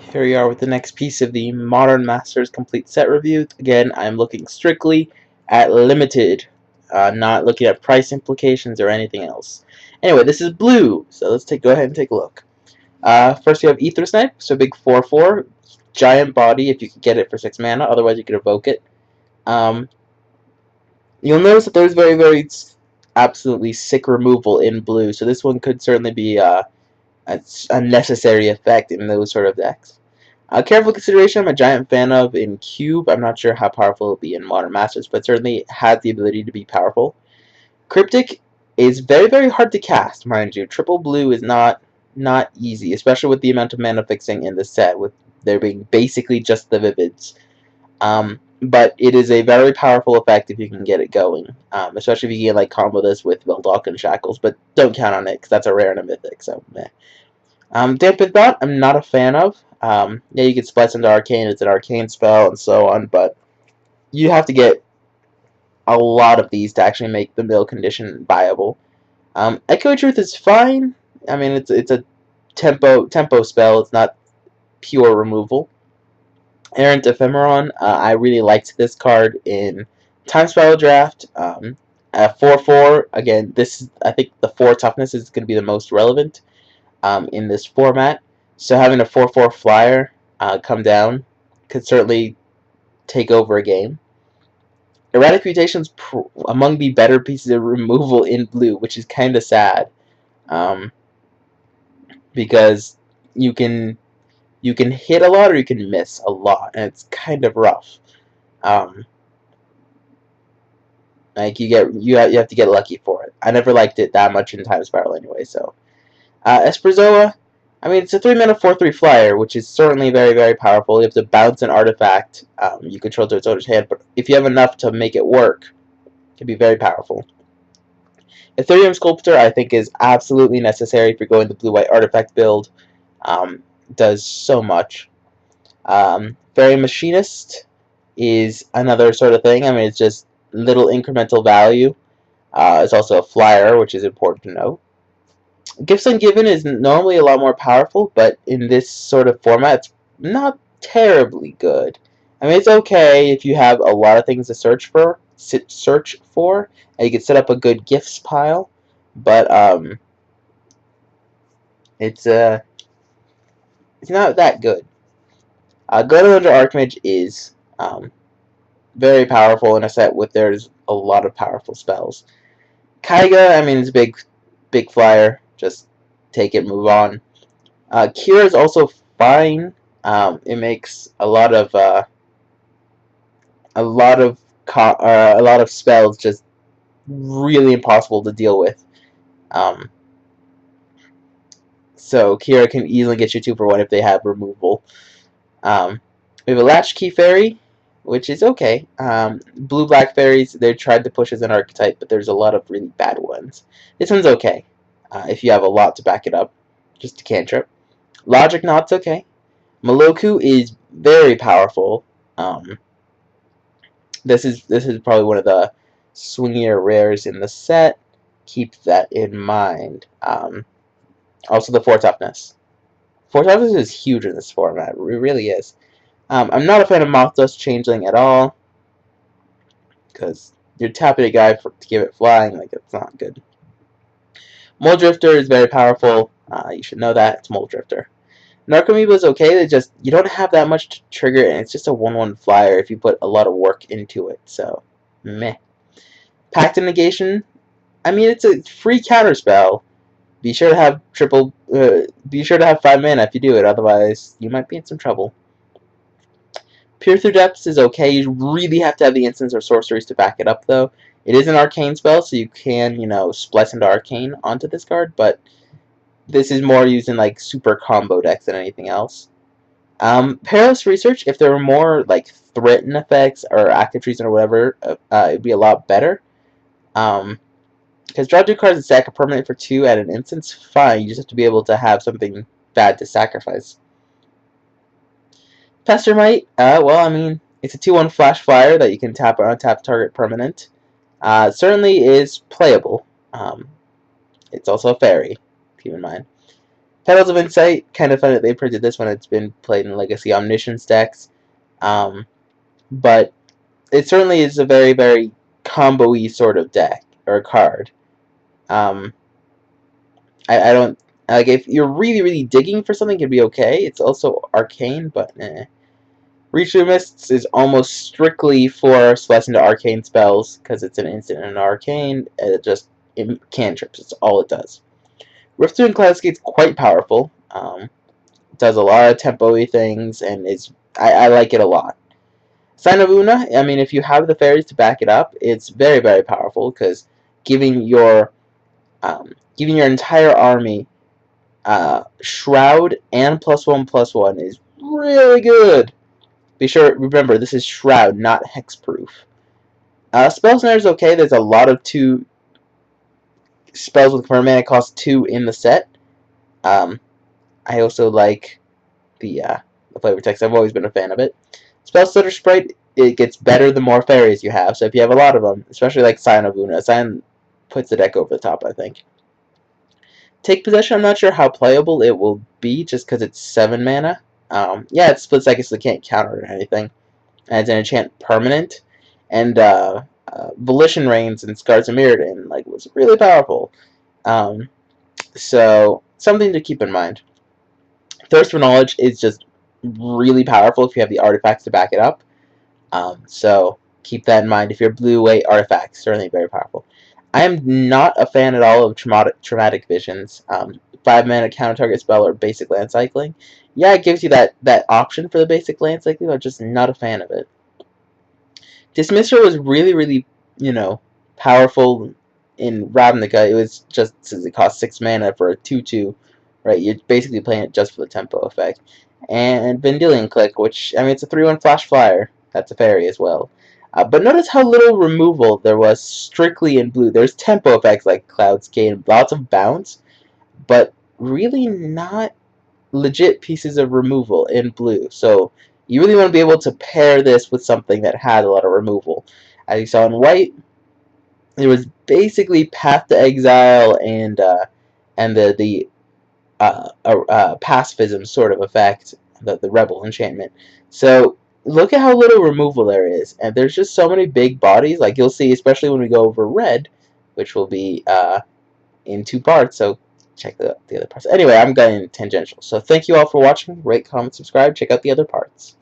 Here we are with the next piece of the Modern Masters complete set review. Again, I'm looking strictly at limited, not looking at price implications or anything else. Anyway, this is blue, so let's go ahead and take a look. First, you have Ether Snipe, so big 4/4, giant body if you could get it for 6 mana. Otherwise, you could evoke it. You'll notice that there's very absolutely sick removal in blue, so this one could certainly be a necessary effect in those sort of decks. Careful Consideration, I'm a giant fan of in Cube. I'm not sure how powerful it'll be in Modern Masters, but certainly has the ability to be powerful. Cryptic is very hard to cast, mind you. Triple blue is not easy, especially with the amount of mana fixing in the set, with there being basically just the Vivids. But it is a very powerful effect if you can get it going, especially if you can like combo this with Veldalk and Shackles, but don't count on it because that's a rare and a mythic, so meh. Dampened Thought, I'm not a fan of. Yeah, you can splice into Arcane, it's an Arcane spell, and so on, but you have to get a lot of these to actually make the mill condition viable. Echo Truth is fine. I mean, it's a tempo spell, it's not pure removal. Errant Ephemeron, I really liked this card in Time Spiral Draft. At 4/4, again, I think the 4 toughness is going to be the most relevant in this format. So having a 4/4 flyer come down could certainly take over a game. Erratic Mutation's among the better pieces of removal in blue, which is kind of sad, because you can hit a lot or you can miss a lot, and it's kind of rough. Like you have to get lucky for it. I never liked it that much in Time Spiral anyway. So Esperzoa, I mean, it's a 3-mana 4/3 flyer, which is certainly very powerful. You have to bounce an artifact you control to its owner's hand, but if you have enough to make it work, it can be very powerful. Ethereum Sculptor, I think, is absolutely necessary if you're going the blue-white artifact build. Does so much. Fairy Machinist is another sort of thing. I mean, it's just little incremental value. It's also a flyer, which is important to note. Gifts Ungiven is normally a lot more powerful, but in this sort of format, it's not terribly good. I mean, it's okay if you have a lot of things to search for, and you can set up a good gifts pile, but it's not that good. Glenelender Archmage is very powerful in a set with there's a lot of powerful spells. Kaiga, I mean, it's a big flyer. Just take it, move on. Kira is also fine. It makes a lot of spells just really impossible to deal with. So Kira can easily get you 2 for 1 if they have removal. We have a Latchkey Fairy, which is okay. Blue-black fairies, they tried to push as an archetype, but there's a lot of really bad ones. This one's okay, if you have a lot to back it up. Just a cantrip. Logic Knot's okay. Mrlubufu is very powerful. This is probably one of the swingier rares in the set. Keep that in mind. Also the 4 toughness. 4 toughness is huge in this format. It really is. I'm not a fan of Moth Dust Changeling at all, because you're tapping a guy to give it flying. Like, it's not good. Mole Drifter is very powerful. You should know that. It's Mole Drifter. Narcomoeba is okay. You don't have that much to trigger, and it's just a 1/1 flyer if you put a lot of work into it. So, meh. Pact of Negation. I mean, it's a free counterspell. Be sure to have 5 mana if you do it. Otherwise, you might be in some trouble. Peer Through Depths is okay. You really have to have the instants or sorceries to back it up, though. It is an arcane spell, so you can, splice into arcane onto this card, but this is more used in like super combo decks than anything else. Perilous Research, if there were more like threaten effects or active treason or whatever, it'd be a lot better. Because draw 2 cards and sack a permanent for 2 at an instance, fine. You just have to be able to have something bad to sacrifice. Pestermite, well, I mean, it's a 2/1 flash flyer that you can tap or untap target permanent. Certainly is playable. It's also a fairy, keep in mind. Petals of Insight, kind of fun that they printed this when it's been played in Legacy Omniscience decks. But it certainly is a very, very combo-y sort of deck, or card. I don't, like, if you're really, really digging for something, it'd be okay. It's also arcane, but Reach of Mists is almost strictly for less into arcane spells, because it's an instant and an arcane, and it cantrips, it's all it does. Rift Through Cloudskate's quite powerful. Does a lot of tempo-y things, and I like it a lot. Sign of Una, I mean, if you have the fairies to back it up, it's very, very powerful, because giving your entire army Shroud and +1/+1 is really good. Remember, this is Shroud, not hexproof. Spell Snare is okay. There's a lot of 2 spells with permanent mana cost 2 in the set. I also like the flavor text. I've always been a fan of it. Spell Stutter Sprite, it gets better the more fairies you have. So if you have a lot of them, especially like Sign of Una, Sign puts the deck over the top, I think. Take Possession, I'm not sure how playable it will be, just because it's 7 mana. Yeah, it's split second, so it can't counter or anything. And it's an enchant permanent. And Volition Reigns and Scars of Mirrodin was really powerful. So, something to keep in mind. Thirst for Knowledge is just really powerful if you have the artifacts to back it up. So, keep that in mind. If you're blue-white artifacts, certainly very powerful. I am not a fan at all of Traumatic Visions. 5 mana counter target spell or basic land cycling. Yeah, it gives you that option for the basic land cycling, but I'm just not a fan of it. Dismisser was really, really, powerful in Ravnica. It was just, since it cost 6 mana for a 2/2, right? You're basically playing it just for the tempo effect. And Vendilion Click, which, I mean, it's a 3/1 flash flyer. That's a fairy as well. But notice how little removal there was strictly in blue. There's tempo effects like Cloudskate and lots of bounce, but really not legit pieces of removal in blue. So you really want to be able to pair this with something that has a lot of removal. As you saw in white, there was basically Path to Exile and the pacifism sort of effect, the Rebel enchantment. So look at how little removal there is, and there's just so many big bodies. Like you'll see, especially when we go over red, which will be in 2 parts. So check the other parts. Anyway, I'm going tangential. So thank you all for watching. Rate, comment, subscribe. Check out the other parts.